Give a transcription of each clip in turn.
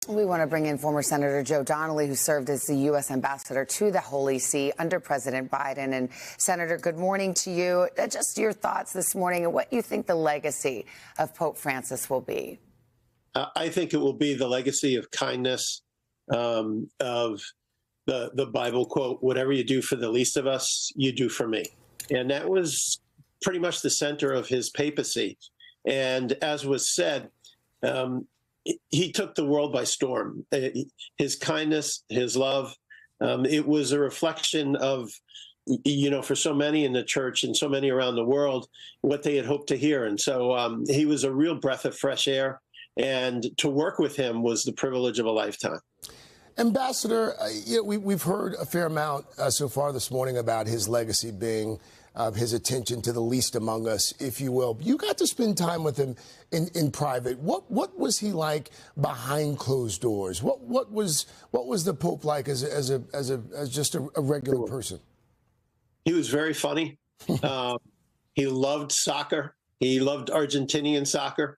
We want to bring in former Senator Joe Donnelly, who served as the U.S. ambassador to the Holy See under President Biden. And Senator, good morning to you. Just your thoughts this morning and what you think the legacy of Pope Francis will be. I think it will be the legacy of kindness, of the Bible quote, "Whatever you do for the least of us, you do for me." And that was pretty much the center of his papacy. And as was said, he took the world by storm. His kindness, his love, it was a reflection of, for so many in the church and so many around the world, what they had hoped to hear. And so he was a real breath of fresh air. And to work with him was the privilege of a lifetime. Ambassador, we've heard a fair amount so far this morning about his legacy being his attention to the least among us, if you will. You got to spend time with him in private. What was he like behind closed doors? What was the Pope like as just a regular person? He was very funny. He loved soccer. He loved Argentinian soccer.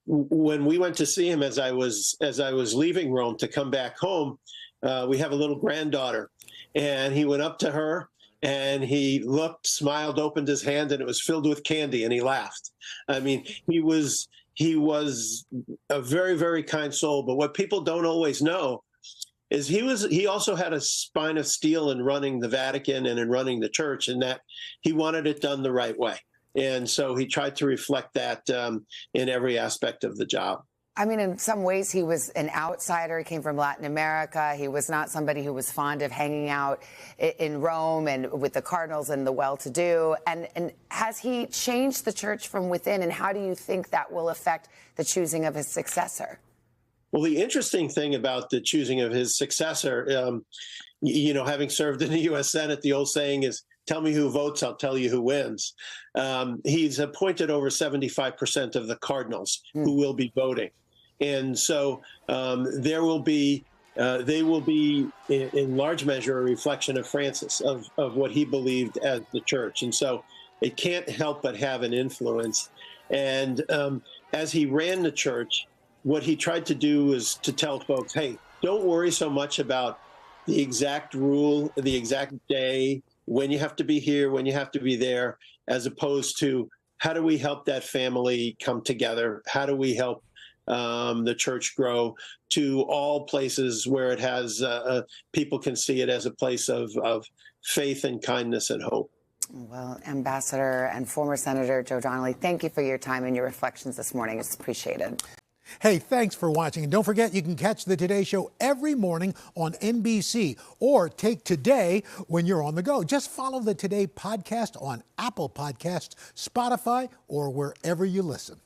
When we went to see him as I was leaving Rome to come back home, we have a little granddaughter, and he went up to her and he looked, smiled, opened his hand, and it was filled with candy, and he laughed. I mean, he was a very, very kind soul. But what people don't always know is he also had a spine of steel in running the Vatican and in running the church, and that he wanted it done the right way. And so he tried to reflect that in every aspect of the job. I mean, in some ways, he was an outsider. He came from Latin America. He was not somebody who was fond of hanging out in Rome and with the cardinals and the well-to-do. And has he changed the church from within? And how do you think that will affect the choosing of his successor? Well, the interesting thing about the choosing of his successor, having served in the U.S. Senate, the old saying is, "Tell me who votes, I'll tell you who wins." He's appointed over 75% of the cardinals who will be voting. And so they will be in large measure a reflection of Francis, of what he believed as the church. And so it can't help but have an influence. And as he ran the church, what he tried to do is to tell folks, hey, don't worry so much about the exact rule, the exact day, when you have to be here, when you have to be there, as opposed to how do we help that family come together? How do we help the church grow to all places where it has people can see it as a place of faith and kindness and hope. Well, Ambassador and former Senator Joe Donnelly, thank you for your time and your reflections this morning. It's appreciated. Hey, thanks for watching. And don't forget, you can catch the Today Show every morning on NBC or take Today when you're on the go. Just follow the Today podcast on Apple Podcasts, Spotify, or wherever you listen.